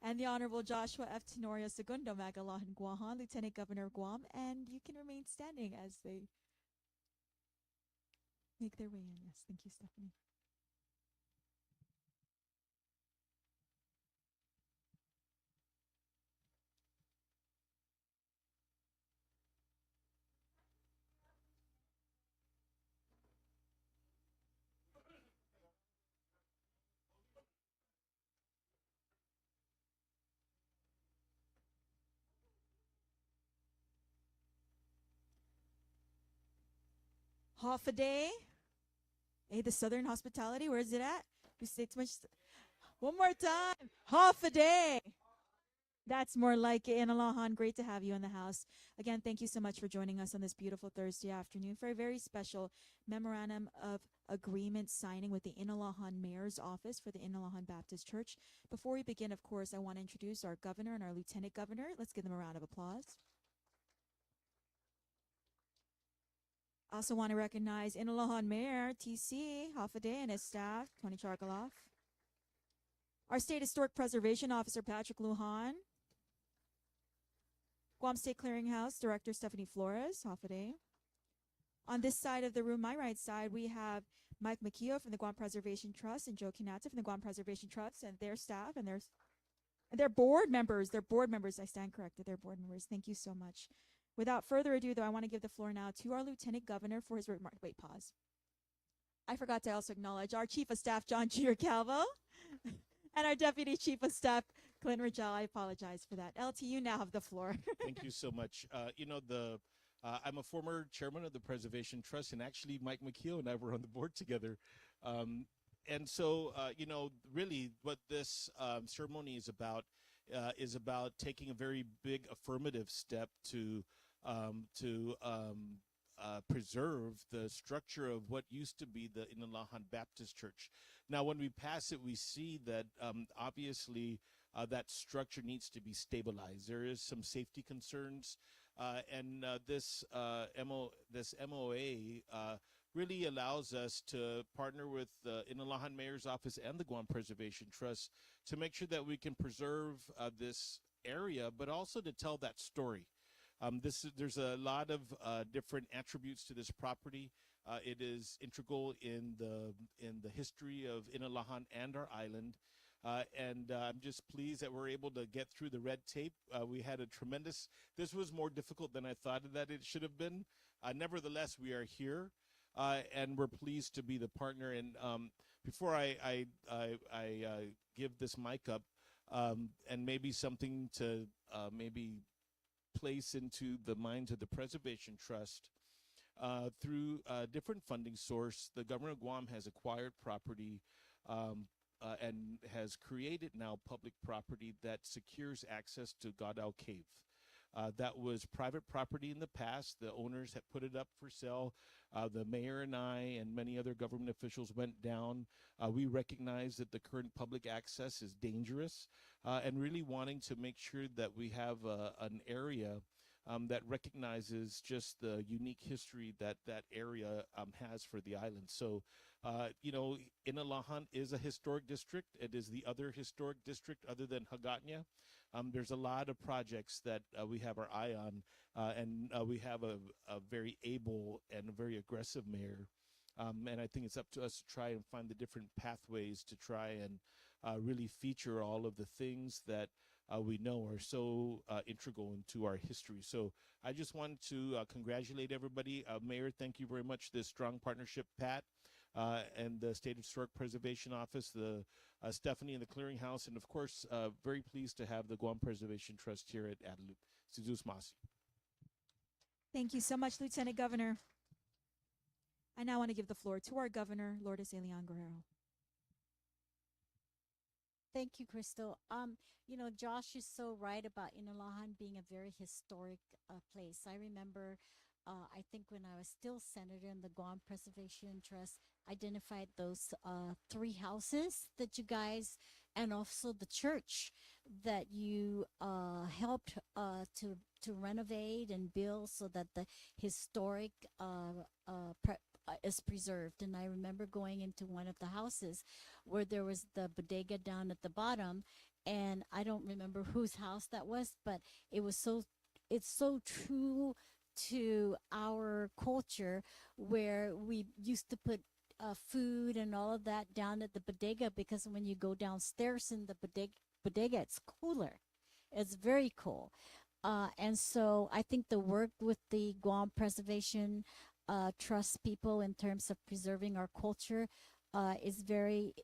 and the Honorable Joshua F. Tenorio Segundo Magalahan Guahan, Lieutenant Governor of Guam, and you can remain standing as they make their way in. Yes, thank you, Stephanie. Half a day. Hey, the Southern Hospitality, where is it at? We say too much. One more time. Half a day. That's more like it. Inalahan, great to have you in the house. Again, thank you so much for joining us on this beautiful Thursday afternoon for a very special memorandum of agreement signing with the Inalahan Mayor's Office for the Inalahan Baptist Church. Before we begin, of course, I want to introduce our governor and our lieutenant governor. Let's give them a round of applause. Also want to recognize Inalahan Mayor TC Hafaday and his staff, Tony Charkaloff. Our State Historic Preservation Officer Patrick Lujan. Guam State Clearinghouse Director Stephanie Flores Hafaday. On this side of the room, my right side, we have Mike Makio from the Guam Preservation Trust and Joe Kinata from the Guam Preservation Trust and their staff and their board members. They're board members. I stand corrected. They're board members. Thank you so much. Without further ado, though, I want to give the floor now to our Lieutenant Governor for his remarks. Wait, pause. I forgot to also acknowledge our Chief of Staff, John Gier Calvo, and our Deputy Chief of Staff, Clint Rijal. I apologize for that. LT, you now have the floor. Thank you so much. I'm a former chairman of the Preservation Trust, and actually Mike McKeel and I were on the board together. Really what this ceremony is about taking a very big affirmative step to preserve the structure of what used to be the Inalahan Baptist Church. Now, when we pass it, we see that obviously that structure needs to be stabilized. There is some safety concerns, and this MOA really allows us to partner with the Inalahan Mayor's Office and the Guam Preservation Trust to make sure that we can preserve this area, but also to tell that story. There's a lot of different attributes to this property. It is integral in the history of Inalahan and our island. I'm just pleased that we're able to get through the red tape. We had this was more difficult than I thought that it should have been. Nevertheless, we are here, and we're pleased to be the partner. And before I give this mic up, and maybe something to maybe place into the minds of the Preservation Trust, through a different funding source, the Governor of Guam has acquired property and has created now public property that secures access to Godau Cave. That was private property in the past. The owners had put it up for sale. The mayor and I and many other government officials went down. We recognize that the current public access is dangerous, and really wanting to make sure that we have an area that recognizes just the unique history that that area has for the island. So, Inalahan is a historic district. It is the other historic district other than Hagatnya. There's a lot of projects that we have our eye on, and we have a very able and a very aggressive mayor. And I think it's up to us to try and find the different pathways to try and really feature all of the things that we know are so integral into our history. So I just wanted to congratulate everybody. Mayor, thank you very much. This strong partnership, Pat, and the State Historic Preservation Office, the Stephanie and the Clearinghouse, and of course, very pleased to have the Guam Preservation Trust here at Adelup. Sizus Masi. Thank you so much, Lieutenant Governor. I now want to give the floor to our governor, Lourdes Elian Guerrero. Thank you, Crystal. Josh is so right about Inalahan being a very historic place. I remember, I think when I was still senator in the Guam Preservation Trust, identified those 3 houses that you guys, and also the church that you helped to renovate and build so that the historic is preserved. And I remember going into one of the houses where there was the bodega down at the bottom, and I don't remember whose house that was, but it was it's so true to our culture, where we used to put food and all of that down at the bodega, because when you go downstairs in the bodega, it's cooler. It's very cool. And so I think the work with the Guam Preservation Trust people in terms of preserving our culture is very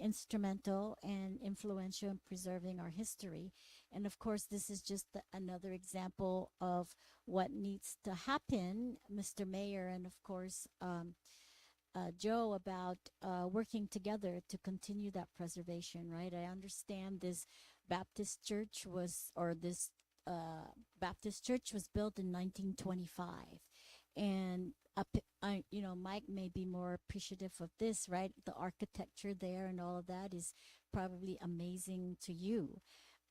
instrumental and influential in preserving our history. And of course, this is just another example of what needs to happen, Mr. Mayor, and of course, Joe, about working together to continue that preservation, right? I understand this Baptist church was, or this Baptist church was built in 1925. And, Mike may be more appreciative of this, right? The architecture there and all of that is probably amazing to you.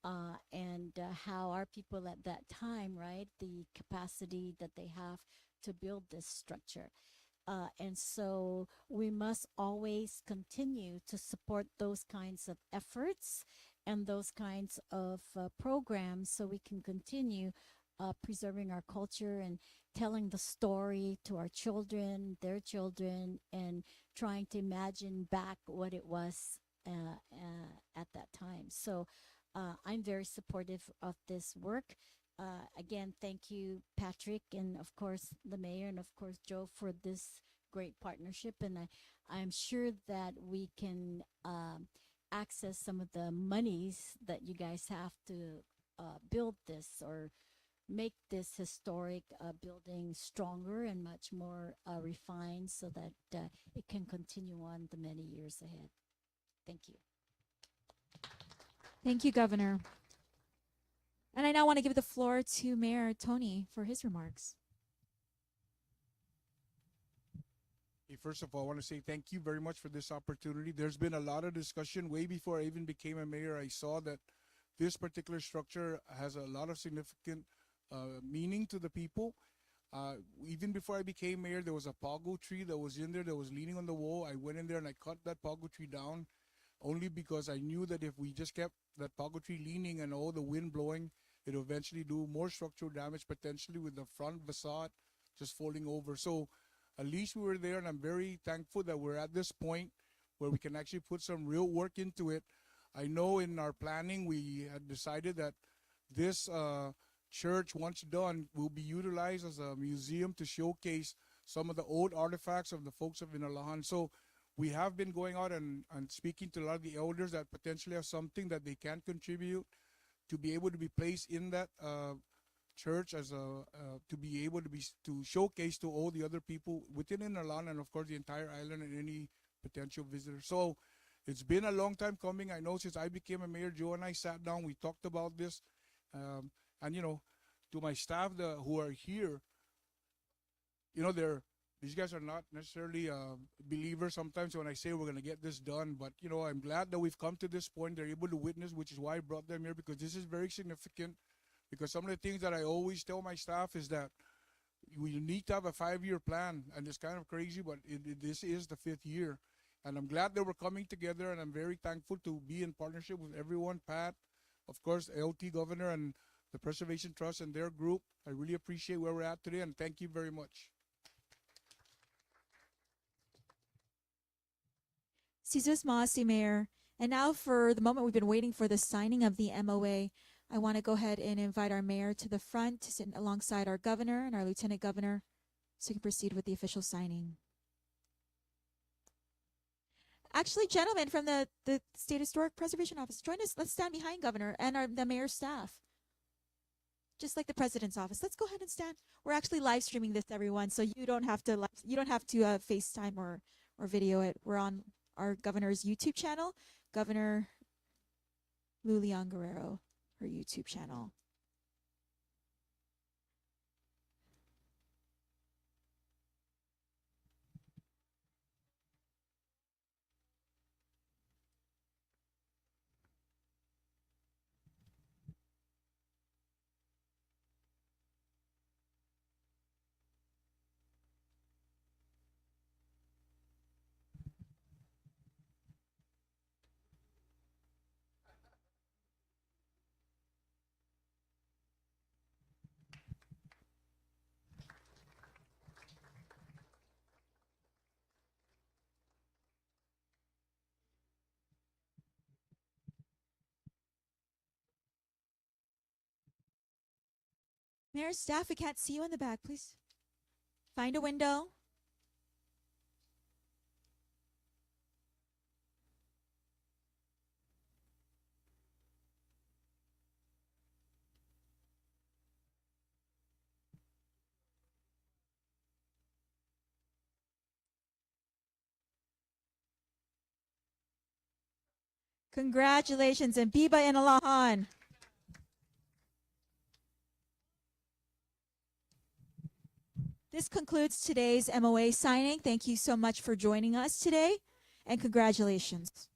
And how our people at that time, right? The capacity that they have to build this structure. And so we must always continue to support those kinds of efforts and those kinds of programs, so we can continue preserving our culture and telling the story to our children, their children, and trying to imagine back what it was at that time. So I'm very supportive of this work. Again, thank you, Patrick, and of course the mayor, and of course Joe, for this great partnership. And I'm sure that we can access some of the monies that you guys have to build this, or make this historic building stronger and much more refined, so that it can continue on the many years ahead. Thank you. Thank you, Governor. And I now want to give the floor to Mayor Tony for his remarks. Hey, first of all, I want to say thank you very much for this opportunity. There's been a lot of discussion way before I even became a mayor. I saw that this particular structure has a lot of significant meaning to the people. Even before I became mayor, there was a pogo tree that was in there that was leaning on the wall. I went in there and I cut that pogo tree down, only because I knew that if we just kept that pogo tree leaning and all the wind blowing, it would eventually do more structural damage, potentially with the front facade just falling over. So at least we were there, and I'm very thankful that we're at this point where we can actually put some real work into it. I know in our planning we had decided that this church, once done, will be utilized as a museum to showcase some of the old artifacts of the folks of Inalahan. So we have been going out and speaking to a lot of the elders that potentially have something that they can contribute to be able to be placed in that church, as a to be able to showcase to all the other people within Inalahan, and of course the entire island, and any potential visitors. So it's been a long time coming. I know since I became a mayor, Joe and I sat down, we talked about this, and to my staff who are here, these guys are not necessarily believers sometimes when I say we're going to get this done, but I'm glad that we've come to this point. They're able to witness, which is why I brought them here, because this is very significant. Because some of the things that I always tell my staff is that we need to have a 5-year plan, and it's kind of crazy, but this is the 5th year. And I'm glad that we're coming together, and I'm very thankful to be in partnership with everyone, Pat, of course, LT Governor, and the Preservation Trust and their group. I really appreciate where we're at today, and thank you very much. Sizus Maasi, Mayor. And now for the moment we've been waiting for, the signing of the MOA. I want to go ahead and invite our mayor to the front to sit alongside our governor and our lieutenant governor, so we can proceed with the official signing. Actually, gentlemen from the State Historic Preservation Office, join us. Let's stand behind Governor and the mayor's staff. Just like the president's office. Let's go ahead and stand. We're actually live streaming this, everyone, so you don't have to FaceTime or video it. We're on our governor's YouTube channel, Governor Lulian Guerrero, her YouTube channel. Mayor, staff, we can't see you in the back. Please find a window. Congratulations and Biba Inalahan. This concludes today's MOA signing. Thank you so much for joining us today, and congratulations.